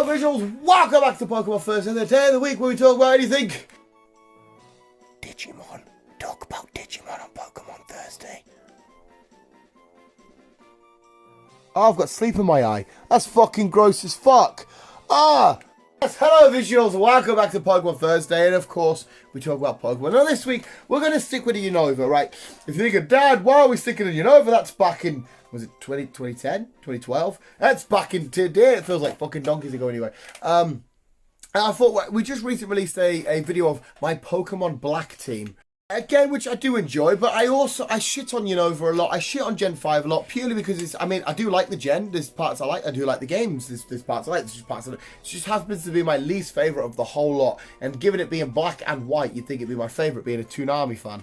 visuals, welcome back to Pokemon First and the day of the week where we talk about anything Digimon. Talk about Digimon on Pokemon Thursday. Oh, I've got sleep in my eye. That's fucking gross as fuck. Yes, hello visuals, welcome back to Pokemon Thursday, and of course, we talk about Pokemon. Now this week, we're going to stick with the Unova, right? If you think of Dad, why are we sticking with Unova? That's back in, was it 2010? 2012? That's back in today. It feels like fucking donkeys ago anyway. And I thought, we just recently released a video of my Pokemon Black team. Again, which I do enjoy, but I shit on Unova a lot. I shit on Gen 5 a lot, purely because it's, I mean, I do like the Gen. There's parts I like. I do like the games. There's parts I like. There's just parts it just happens to be my least favourite of the whole lot. And given it being black and white, you'd think it'd be my favourite, being a Toonami fan.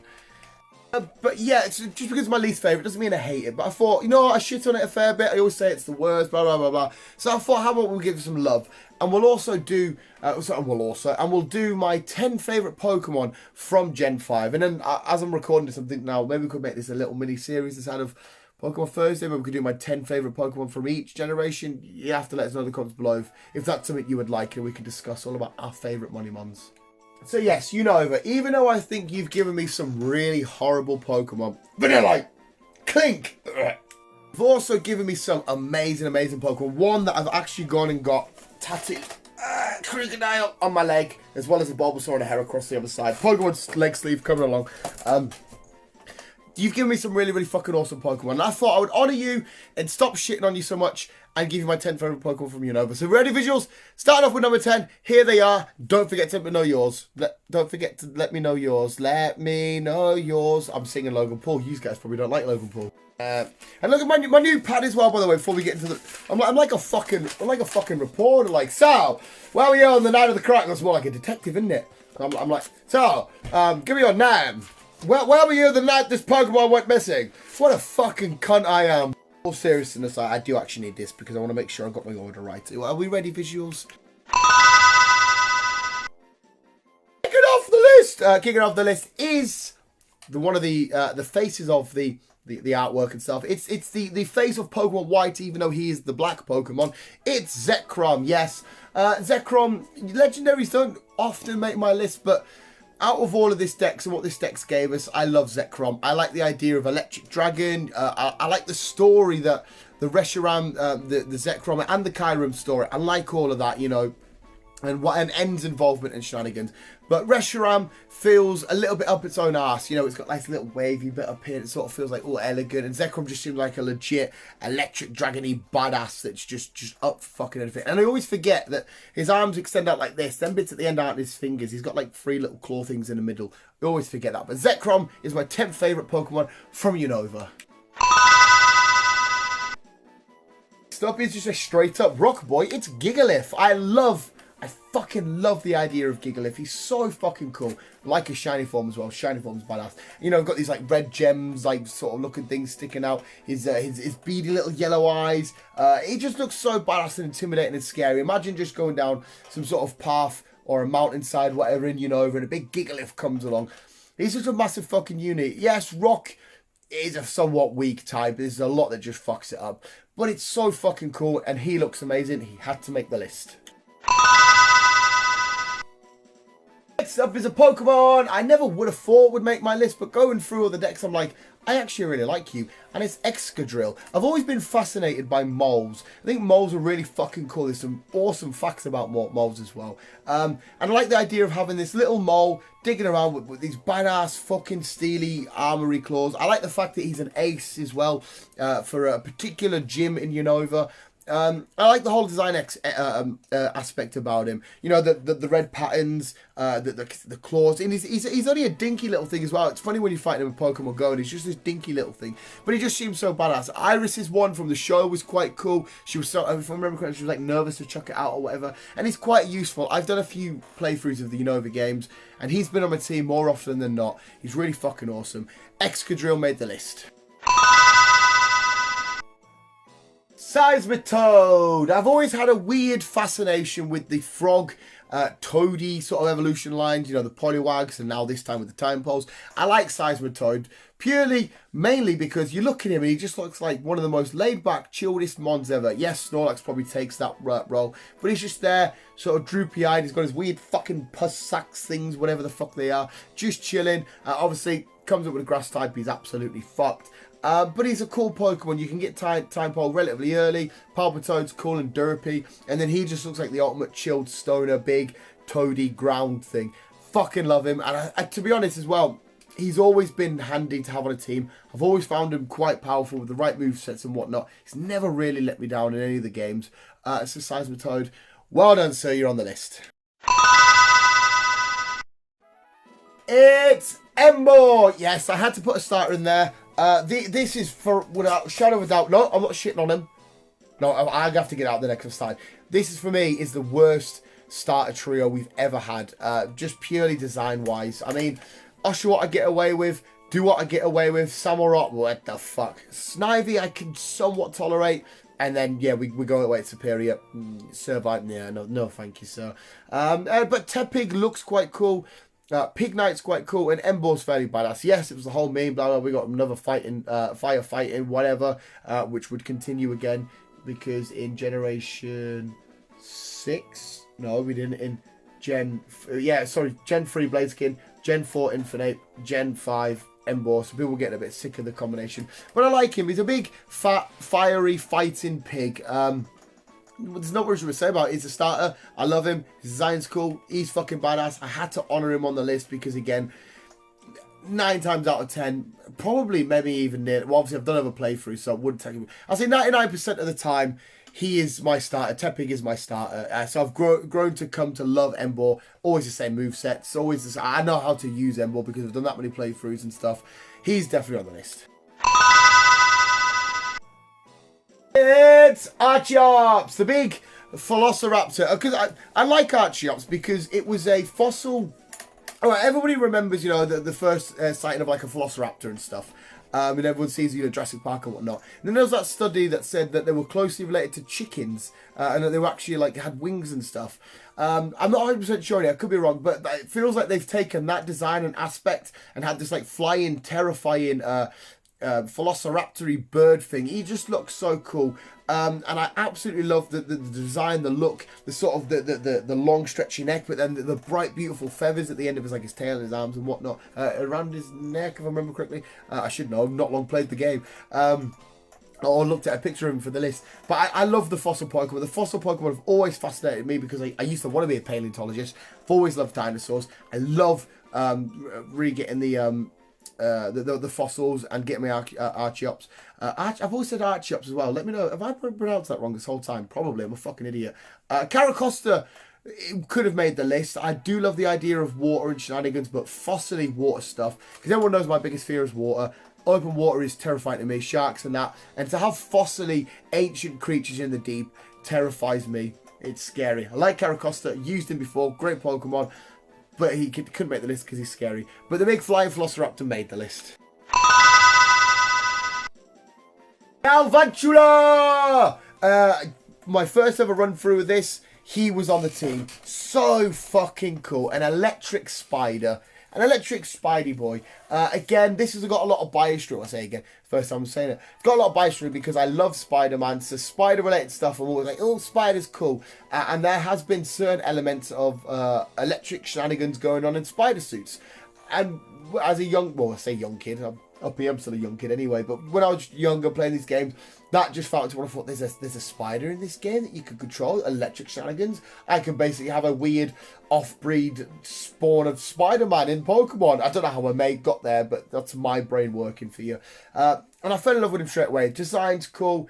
But yeah, it's just because it's my least favourite doesn't mean I hate it. But I thought, you know what, I shit on it a fair bit. I always say it's the worst, blah, blah, blah, blah. So I thought, how about we give it some love? And we'll also do, we'll do my 10 favourite Pokemon from Gen 5. And then as I'm recording this, I'm thinking now, maybe we could make this a little mini-series instead of Pokemon Thursday. Maybe we could do my 10 favourite Pokemon from each generation. You have to let us know in the comments below if that's something you would like, and we can discuss all about our favourite Moneymons. So yes, Unova, even though I think you've given me some really horrible Pokemon, Vanilla, Clink, you've also given me some amazing Pokemon. One that I've actually gone and got tattooed, Crocodile on my leg, as well as a Bulbasaur and a hair across the other side. Pokemon's leg sleeve coming along. You've given me some really fucking awesome Pokemon. And I thought I would honour you and stop shitting on you so much and give you my 10 favourite Pokemon from Unova. So ready, visuals? Starting off with number 10. Here they are. Don't forget to let me know yours. Don't forget to let me know yours. Let me know yours. I'm singing Logan Paul. You guys probably don't like Logan Paul. And look at my new pad as well, by the way, before we get into the... I'm like a fucking reporter. Like, so, where were you on the night of the crime? That's more like a detective, isn't it? I'm like, so, give me your name. Where were you the night this Pokemon went missing? What a fucking cunt I am. All seriousness, I do actually need this because I want to make sure I got my order right. Are we ready, visuals? Kicking off the list is one of the faces of the artwork and stuff. It's the face of Pokemon White, even though he is the black Pokemon. It's Zekrom, yes. Zekrom, legendaries don't often make my list, but out of all of this decks and what this deck's gave us, I love Zekrom. I like the idea of Electric Dragon. I like the story that the Reshiram, the Zekrom and the Kyurem story. I like all of that, you know, and End's involvement in shenanigans. But Reshiram feels a little bit up its own arse. You know, it's got like a little wavy bit up here. It sort of feels like all elegant. And Zekrom just seems like a legit electric dragon-y badass that's just up for fucking anything. And I always forget that his arms extend out like this. Them bits at the end aren't his fingers. He's got like 3 little claw things in the middle. I always forget that. But Zekrom is my 10th favourite Pokemon from Unova. Next up is just a straight up rock boy. It's Gigalith. I fucking love the idea of Gigalith. He's so fucking cool. Like his shiny form as well. Shiny form's badass. You know, got these like red gems, like sort of looking things sticking out. His beady little yellow eyes. He just looks so badass and intimidating and scary. Imagine just going down some sort of path or a mountainside, whatever, in Unova, and a big Gigalith comes along. He's just a massive fucking unit. Yes, rock is a somewhat weak type. There's a lot that just fucks it up. But it's so fucking cool, and he looks amazing. He had to make the list. Next up is a Pokemon I never would have thought would make my list, but going through all the decks, I'm like, I actually really like you, and it's Exca Drill. I've always been fascinated by moles. I think moles are really fucking cool. There's some awesome facts about moles as well. And I like the idea of having this little mole digging around with these badass fucking steely armory claws. I like the fact that he's an ace as well for a particular gym in Unova. I like the whole design aspect about him. You know, the red patterns, the claws, and he's only a dinky little thing as well. It's funny when you fight him in Pokemon Go, and he's just this dinky little thing, but he just seems so badass. Iris's one from the show was quite cool. She was so, if I remember correctly, she was like nervous to chuck it out or whatever, and he's quite useful. I've done a few playthroughs of the Unova games, and he's been on my team more often than not. He's really fucking awesome. Exca Drill made the list. Seismitoad. I've always had a weird fascination with the frog, toady sort of evolution lines, you know, the Poliwags, and now this time with the Time Poles. I like Seismitoad Mainly because you look at him and he just looks like one of the most laid-back, chilledest mons ever. Yes, Snorlax probably takes that role, but he's just there, sort of droopy-eyed. He's got his weird fucking pus sacks things, whatever the fuck they are, just chilling. Obviously, comes up with a grass type, he's absolutely fucked. But he's a cool Pokemon. You can get Time Pole relatively early. Palpitoad's cool and derpy. And then he just looks like the ultimate chilled stoner, big, toady ground thing. Fucking love him. And to be honest as well, he's always been handy to have on a team. I've always found him quite powerful with the right movesets and whatnot. He's never really let me down in any of the games. So Seismitoad, well done, sir. You're on the list. It's Ember. Yes, I had to put a starter in there. This is for, without shadow of a doubt. No, I'm not shitting on him. No, I have to get out the next slide. This is, for me, is the worst starter trio we've ever had. Just purely design-wise. I mean, Usher what I get away with. Do what I get away with. Samurott, what the fuck. Snivy I can somewhat tolerate. And then, yeah, we go away at Superior. Servite, yeah, no thank you, sir. But Tepig looks quite cool. Pignite's quite cool, and Embor's fairly badass. Yes, it was the whole meme, blah, blah, we got another firefighting, whatever, which would continue again, because in Generation 6, no, we didn't, in Gen 3 Blaziken, Gen 4 Infinite, Gen 5 Embor, so people getting a bit sick of the combination. But I like him, he's a big, fat, fiery, fighting pig. There's not much to say about it. He's a starter. I love him. His design's cool. He's fucking badass. I had to honour him on the list because, again, 9 times out of 10, probably maybe even near. Well, obviously, I've done other playthroughs, so I wouldn't take him. I'll say 99% of the time, he is my starter. Tepig is my starter. So I've grown to come to love Ember. Always the same movesets. Always the same. I know how to use Ember because I've done that many playthroughs and stuff. He's definitely on the list. It's Archeops, the big Velociraptor. Because I like Archeops because it was a fossil. All right, everybody remembers, you know, the first sighting of like a Velociraptor and stuff. And everyone sees, you know, Jurassic Park and whatnot. And then there was that study that said that they were closely related to chickens and that they were actually like had wings and stuff. I'm not 100% sure yet, I could be wrong, but it feels like they've taken that design and aspect and had this like flying, terrifying Velociraptor-y bird thing. He just looks so cool, and I absolutely love the design, the look, the sort of the long stretchy neck, but then the bright beautiful feathers at the end of his like his tail and his arms and whatnot around his neck, if I remember correctly. I should know, I've not long played the game. Or looked at a picture of him for the list. But I love the fossil Pokemon. The fossil Pokemon have always fascinated me because I used to want to be a paleontologist. I've always loved dinosaurs. I love re-getting the fossils and getting my Archeops. I've always said Archeops as well. Let me know. Have I pronounced that wrong this whole time? Probably. I'm a fucking idiot. Caracosta could have made the list. I do love the idea of water and shenanigans, but fossily water stuff. Because everyone knows my biggest fear is water. Open water is terrifying to me. Sharks and that. And to have fossily ancient creatures in the deep terrifies me. It's scary. I like Caracosta. Used him before. Great Pokemon. But he couldn't make the list because he's scary. But the big flying Velociraptor made the list. Galvantula! My first ever run through with this, he was on the team. So fucking cool. An electric spider. An electric Spidey boy. Again, this has got a lot of bias to it. I say again, first time I'm saying it. It's got a lot of bias to it because I love Spider-Man. So spider-related stuff, I'm always like, oh, Spider's cool. And there has been certain elements of electric shenanigans going on in spider suits. And as a young, well, I say young kid, I'm still a young kid anyway, but when I was younger playing these games, that just felt to what I thought, there's a spider in this game that you could control, electric shenanigans. I can basically have a weird off-breed spawn of Spider-Man in Pokemon. I don't know how my mate got there, but that's my brain working for you. And I fell in love with him straight away. Design's cool.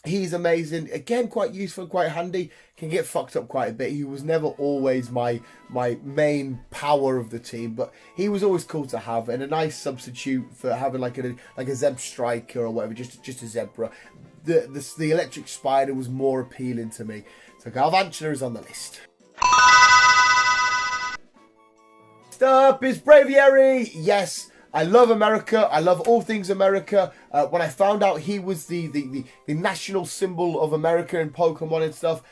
He's amazing. Again, quite useful, quite handy. Can get fucked up quite a bit. He was never always my main power of the team, but he was always cool to have and a nice substitute for having like a Zeb Striker or whatever, just a Zebra. The electric spider was more appealing to me. So Galvantula is on the list. Next up is Breviary. Yes. I love America. I love all things America. When I found out he was the national symbol of America in Pokemon and stuff,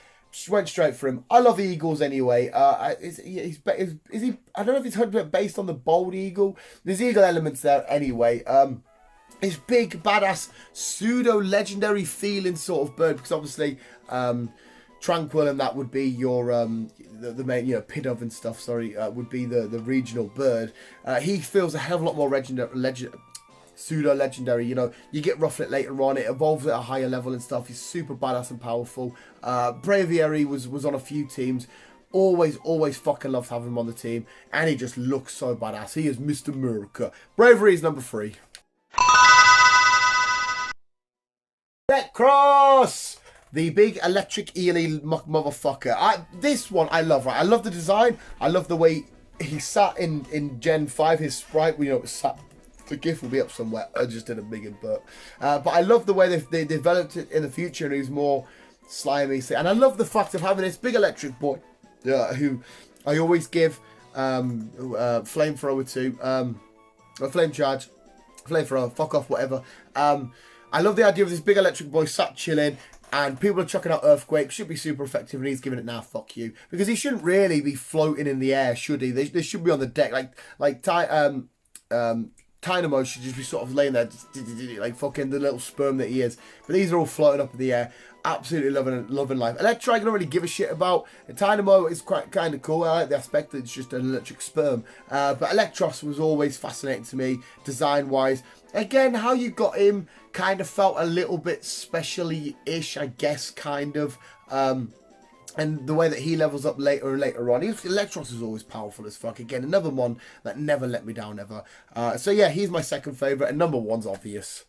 went straight for him. I love the Eagles anyway. Is he? I don't know if it's 100% based on the bald eagle. There's eagle elements there anyway. It's big, badass, pseudo-legendary feeling sort of bird, because obviously Tranquil, and that would be your the main, you know, pit of and stuff, sorry, would be the regional bird. He feels a hell of a lot more pseudo-legendary, you know. You get Rufflet later on, it evolves at a higher level and stuff. He's super badass and powerful. Breviary was on a few teams. Always fucking loved having him on the team, and he just looks so badass. He is Mr. America. Breviary is number 3. Zekrom! The big electric eel motherfucker. This one I love, right? I love the design. I love the way he sat in Gen 5. His sprite, you know, sat. The GIF will be up somewhere. I just did a big burp. But I love the way they developed it in the future, and he's more slimy. And I love the fact of having this big electric boy, who I always give flamethrower to, or flame charge, flamethrower, fuck off, whatever. I love the idea of this big electric boy sat chilling, and people are chucking out earthquakes. Should be super effective, and he's giving it now. Fuck you, because he shouldn't really be floating in the air, should he? They should be on the deck, like Dynamo should just be sort of laying there, like fucking the little sperm that he is. But these are all floating up in the air. Absolutely loving life. Electro, I don't really give a shit about. And Dynamo is quite kind of cool. I like the aspect that it's just an electric sperm. But Electros was always fascinating to me, design-wise. Again, how you got him kind of felt a little bit specially-ish, I guess, kind of. And the way that he levels up later and later on. Electros is always powerful as fuck. Again, another one that never let me down ever. So yeah, he's my second favourite, and number 1's obvious.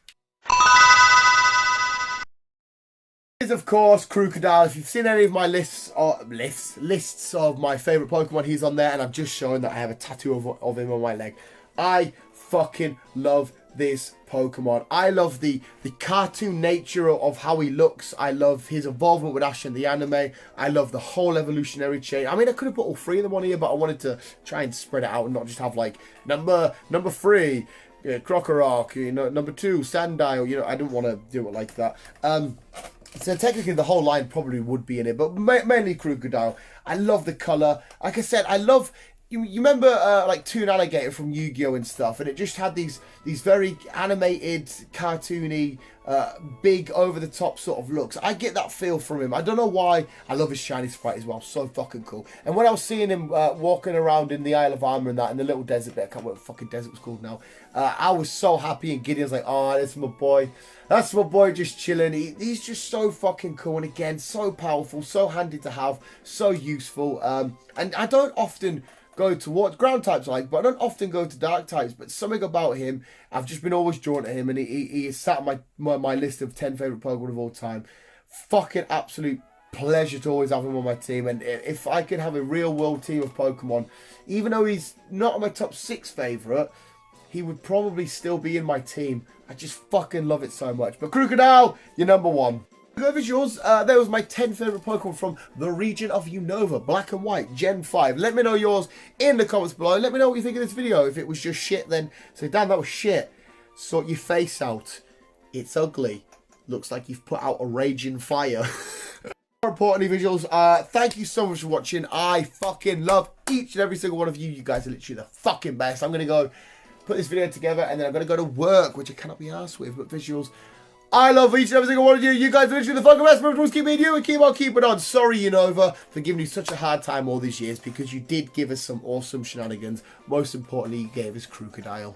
Is of course Crocodile. If you've seen any of my lists of my favourite Pokemon, he's on there, and I've just shown that I have a tattoo of him on my leg. I fucking love this Pokemon. I love the cartoon nature of how he looks. I love his involvement with Ash in the anime. I love the whole evolutionary chain. I mean, I could have put all 3 of them on here, but I wanted to try and spread it out and not just have like number 3, Krokorok, you know, number 2, Sandile. You know, I didn't want to do it like that. So technically the whole line probably would be in it, but mainly Crocodile. I love the colour. Like I said, I love... You remember like Toon Alligator from Yu-Gi-Oh! And stuff, and it just had these very animated, cartoony, big, over-the-top sort of looks. I get that feel from him. I don't know why. I love his shiny sprite as well. So fucking cool. And when I was seeing him walking around in the Isle of Armor and that, in the little desert bit, I can't remember what the fucking desert was called now, I was so happy and giddy. I was like, oh, that's my boy. That's my boy just chilling. He's just so fucking cool. And again, so powerful, so handy to have, so useful. And I don't often... go towards ground types, like, but I don't often go to dark types. But something about him, I've just been always drawn to him, and he is sat on my list of 10 favourite Pokemon of all time. Fucking absolute pleasure to always have him on my team. And if I could have a real world team of Pokemon, even though he's not on my top 6 favourite, he would probably still be in my team. I just fucking love it so much. But Crocodile, you're number 1. Whoever's yours, that was my 10 favourite Pokemon from the region of Unova, Black and White, Gen 5. Let me know yours in the comments below. Let me know what you think of this video. If it was just shit, then say, damn, that was shit. Sort your face out. It's ugly. Looks like you've put out a raging fire. More importantly, visuals, thank you so much for watching. I fucking love each and every single one of you. You guys are literally the fucking best. I'm going to go put this video together, and then I'm going to go to work, which I cannot be arsed with, but visuals... I love each and every single one of you. You guys are literally the fucking best. But keep being you and keep on keeping on. Sorry, Unova, for giving you such a hard time all these years, because you did give us some awesome shenanigans. Most importantly, you gave us Crocodile.